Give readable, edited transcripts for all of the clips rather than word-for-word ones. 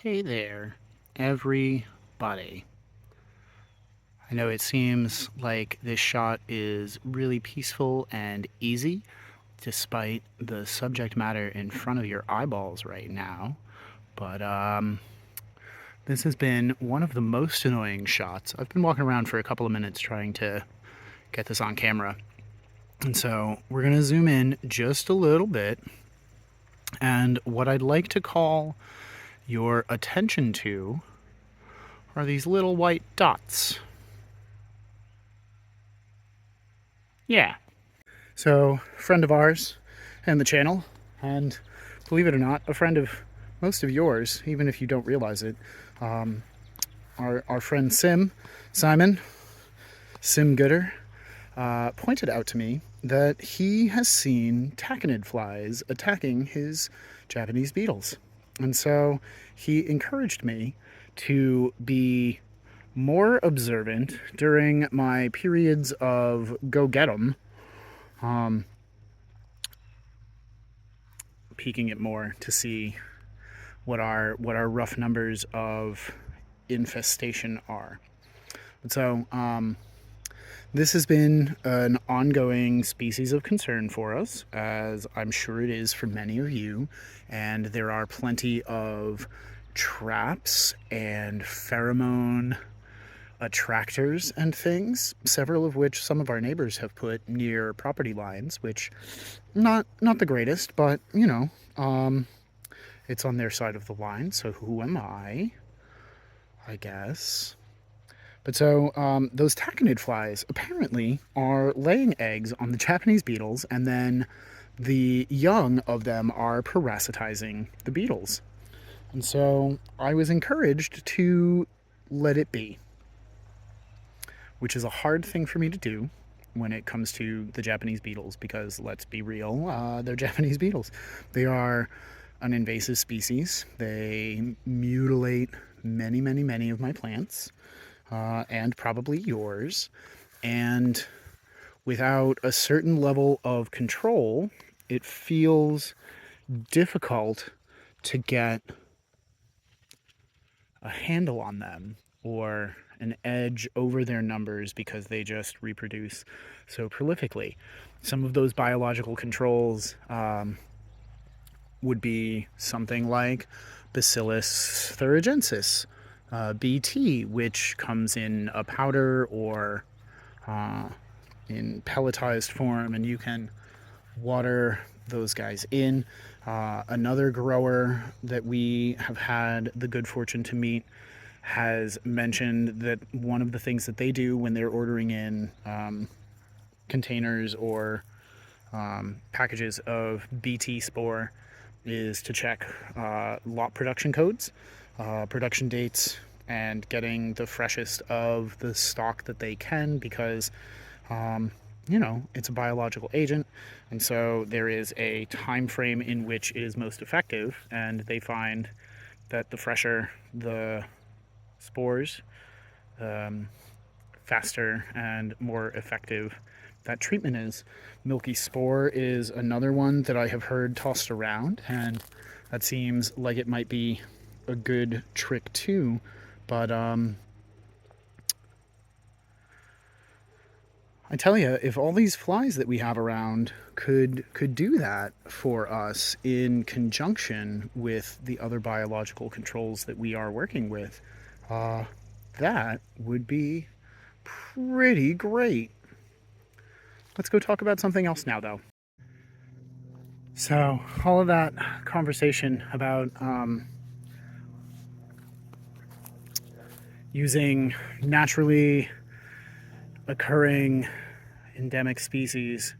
Hey there, everybody. I know it seems like this shot is really peaceful and easy, despite the subject matter in front of your eyeballs right now. But this has been one of the most annoying shots. I've been walking around for a couple of minutes trying to get this on camera. And so we're going to zoom in just a little bit. And what I'd like to call your attention to are these little white dots. Yeah. So, friend of ours and the channel, and believe it or not, a friend of most of yours, even if you don't realize it. Our friend Simon Gooder, pointed out to me that he has seen taconid flies attacking his Japanese beetles. And so he encouraged me to be more observant during my periods of go get 'em, peeking it more to see what our rough numbers of infestation are. And so this has been an ongoing species of concern for us, as I'm sure it is for many of you, and there are plenty of traps and pheromone attractors and things, several of which some of our neighbors have put near property lines, which not the greatest, but it's on their side of the line, so who am I guess. But so those taconid flies apparently are laying eggs on the Japanese beetles, and then the young of them are parasitizing the beetles. And so I was encouraged to let it be, which is a hard thing for me to do when it comes to the Japanese beetles, because let's be real, they're Japanese beetles. They are an invasive species. They mutilate many of my plants, and probably yours. And without a certain level of control, it feels difficult to get a handle on them or an edge over their numbers because they just reproduce so prolifically. Some of those biological controls would be something like Bacillus thuringiensis, BT, which comes in a powder or in pelletized form, and you can water those guys in. Another grower that we have had the good fortune to meet has mentioned that one of the things that they do when they're ordering in containers or packages of BT spore is to check lot production codes, production dates, and getting the freshest of the stock that they can, because it's a biological agent, and so there is a time frame in which it is most effective, and they find that the fresher the spores, faster and more effective that treatment is. Milky spore is another one that I have heard tossed around, and that seems like it might be a good trick too. But I tell you, if all these flies that we have around could do that for us in conjunction with the other biological controls that we are working with, that would be pretty great. Let's go talk about something else now, though. So, all of that conversation about using naturally occurring endemic species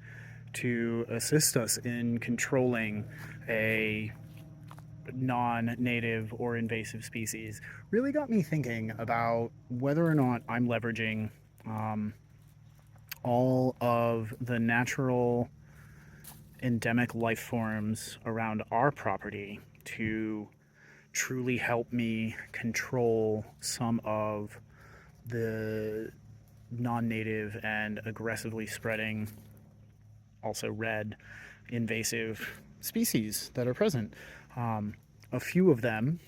to assist us in controlling a non-native or invasive species really got me thinking about whether or not I'm leveraging all of the natural endemic life forms around our property to truly help me control some of the non-native and aggressively spreading, also red, invasive species that are present. A few of them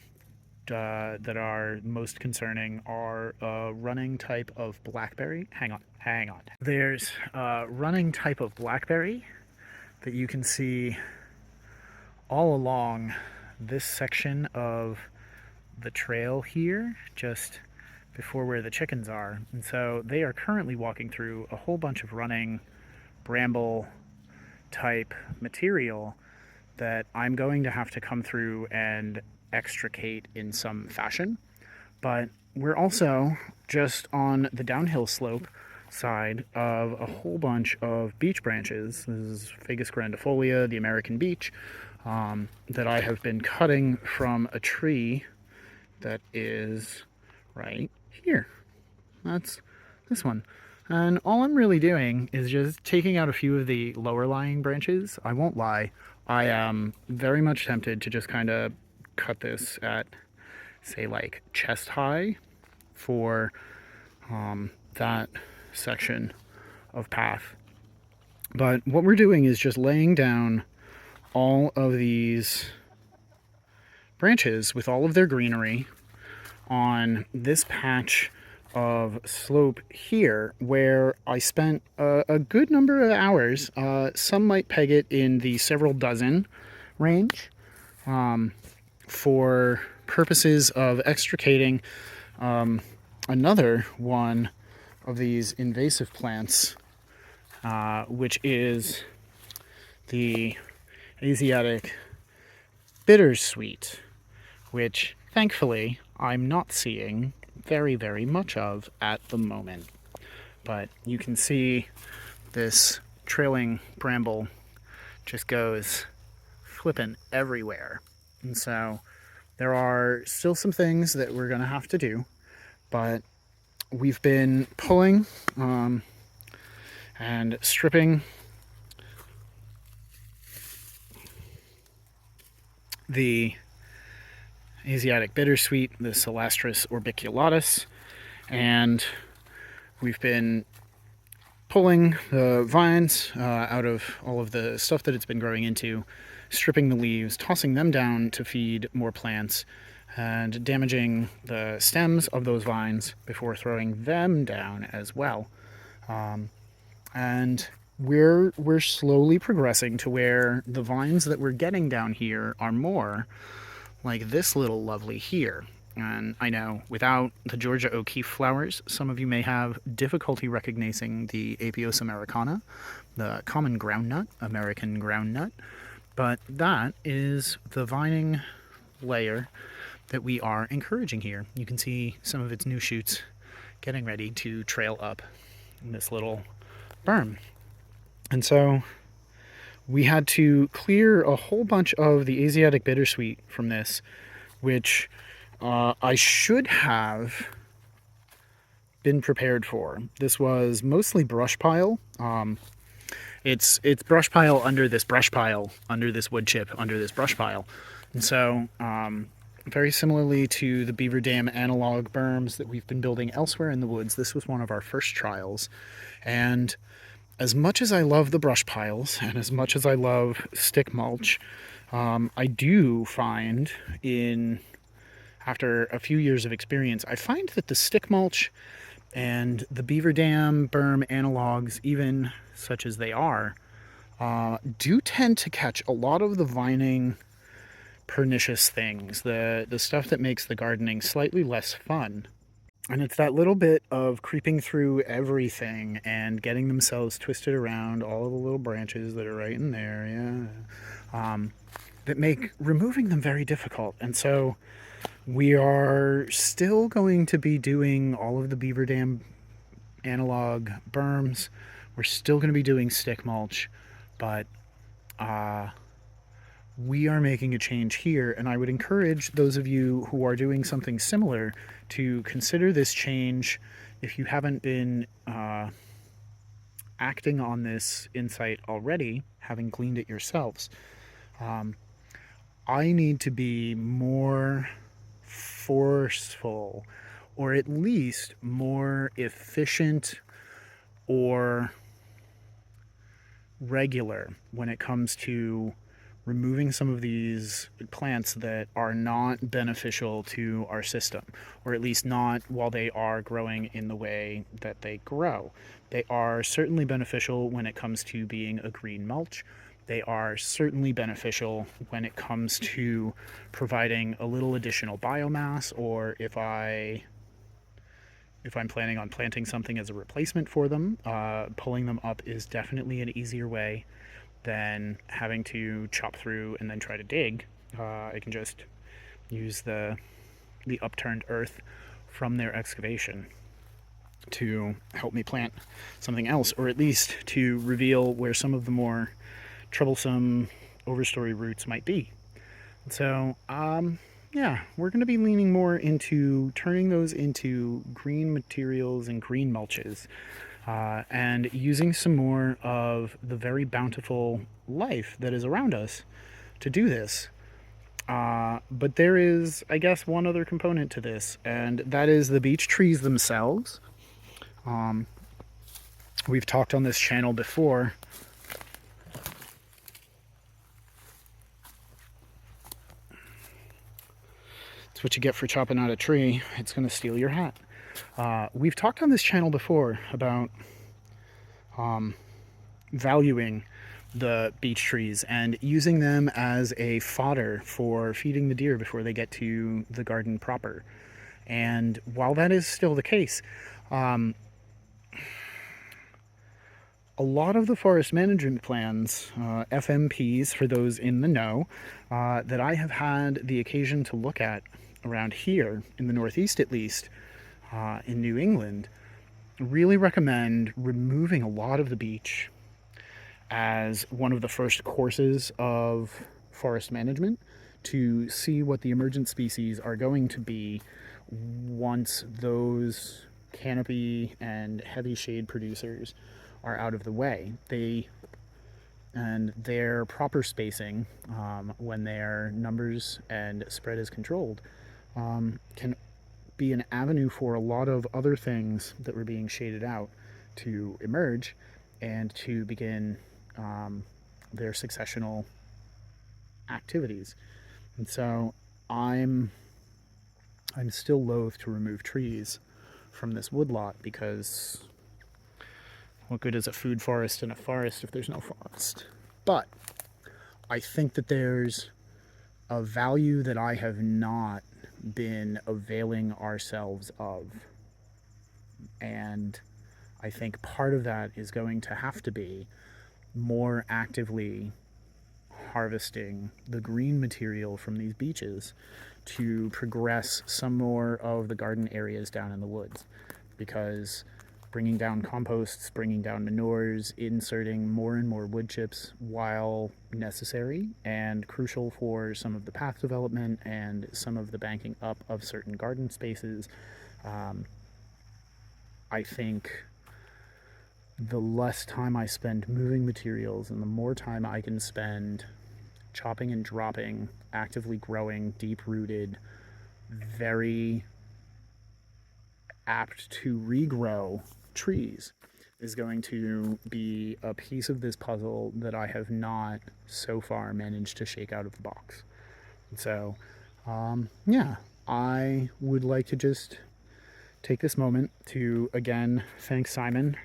that are most concerning are a running type of blackberry. Hang on. There's a running type of blackberry that you can see all along this section of the trail here, just before where the chickens are. And so they are currently walking through a whole bunch of running bramble type material that I'm going to have to come through and extricate in some fashion. But we're also just on the downhill slope side of a whole bunch of beech branches. This is Fagus grandifolia, the American beech, that I have been cutting from a tree that is right here. That's this one. And all I'm really doing is just taking out a few of the lower lying branches. I won't lie, I am very much tempted to just kind of cut this at, say, like chest high for that section of path. But what we're doing is just laying down all of these branches with all of their greenery on this patch of slope here, where I spent a good number of hours. Some might peg it in the several dozen range, for purposes of extricating another one of these invasive plants, which is the Asiatic bittersweet, which thankfully I'm not seeing very, very much of at the moment. But you can see this trailing bramble just goes flipping everywhere. And so there are still some things that we're going to have to do, but we've been pulling and stripping the Asiatic bittersweet, the Celastris orbiculatus, and we've been pulling the vines out of all of the stuff that it's been growing into, stripping the leaves, tossing them down to feed more plants, and damaging the stems of those vines before throwing them down as well. And we're slowly progressing to where the vines that we're getting down here are more like this little lovely here. And I know, without the Georgia O'Keeffe flowers, some of you may have difficulty recognizing the Apios americana, the common groundnut, American groundnut, but that is the vining layer that we are encouraging here. You can see some of its new shoots getting ready to trail up in this little berm. And so we had to clear a whole bunch of the Asiatic bittersweet from this, which I should have been prepared for. This was mostly brush pile. It's brush pile under this brush pile, under this wood chip, under this brush pile. And so very similarly to the beaver dam analog berms that we've been building elsewhere in the woods, this was one of our first trials. And as much as I love the brush piles and as much as I love stick mulch, I do find after a few years of experience, I find that the stick mulch and the beaver dam berm analogs, even such as they are, do tend to catch a lot of the vining pernicious things, the stuff that makes the gardening slightly less fun. And it's that little bit of creeping through everything and getting themselves twisted around all of the little branches that are right in there, that make removing them very difficult. And so we are still going to be doing all of the beaver dam analog berms. We're still going to be doing stick mulch, but we are making a change here, and I would encourage those of you who are doing something similar to consider this change if you haven't been acting on this insight already, having gleaned it yourselves. I need to be more forceful, or at least more efficient or regular when it comes to removing some of these plants that are not beneficial to our system, or at least not while they are growing in the way that they grow. They are certainly beneficial when it comes to being a green mulch. They are certainly beneficial when it comes to providing a little additional biomass, or if I'm planning on planting something as a replacement for them, pulling them up is definitely an easier way than having to chop through and then try to dig. I can just use the upturned earth from their excavation to help me plant something else, or at least to reveal where some of the more troublesome overstory roots might be. So, yeah, we're going to be leaning more into turning those into green materials and green mulches, and using some more of the very bountiful life that is around us to do this. But there is, I guess, one other component to this, and that is the beech trees themselves. We've talked on this channel before. It's what you get for chopping out a tree. It's going to steal your hat. We've talked on this channel before about valuing the beech trees and using them as a fodder for feeding the deer before they get to the garden proper. And while that is still the case, a lot of the forest management plans, FMPs for those in the know, that I have had the occasion to look at around here, in the Northeast at least, in New England, really recommend removing a lot of the beech as one of the first courses of forest management to see what the emergent species are going to be once those canopy and heavy shade producers are out of the way. And their proper spacing, when their numbers and spread is controlled, can be an avenue for a lot of other things that were being shaded out to emerge and to begin their successional activities. And so I'm still loath to remove trees from this woodlot, because what good is a food forest and a forest if there's no forest? But I think that there's a value that I have not been availing ourselves of. And I think part of that is going to have to be more actively harvesting the green material from these beaches to progress some more of the garden areas down in the woods. Because bringing down composts, bringing down manures, inserting more and more wood chips, while necessary and crucial for some of the path development and some of the banking up of certain garden spaces, I think the less time I spend moving materials and the more time I can spend chopping and dropping, actively growing, deep-rooted, very apt to regrow trees is going to be a piece of this puzzle that I have not so far managed to shake out of the box. So, yeah, I would like to just take this moment to again thank Simon,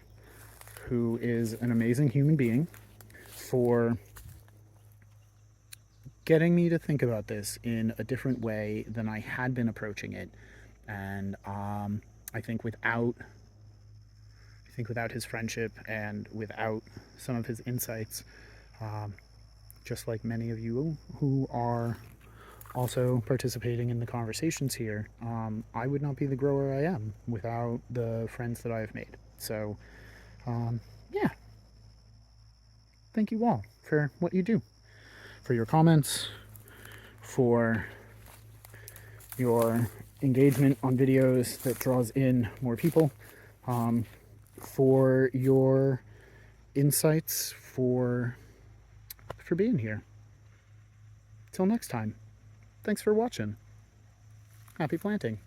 who is an amazing human being, for getting me to think about this in a different way than I had been approaching it. And I think without his friendship and without some of his insights, just like many of you who are also participating in the conversations here, I would not be the grower I am without the friends that I've made. So, yeah. Thank you all for what you do, for your comments, for your engagement on videos that draws in more people, for your insights, for being here. Till next time, thanks for watching. Happy planting.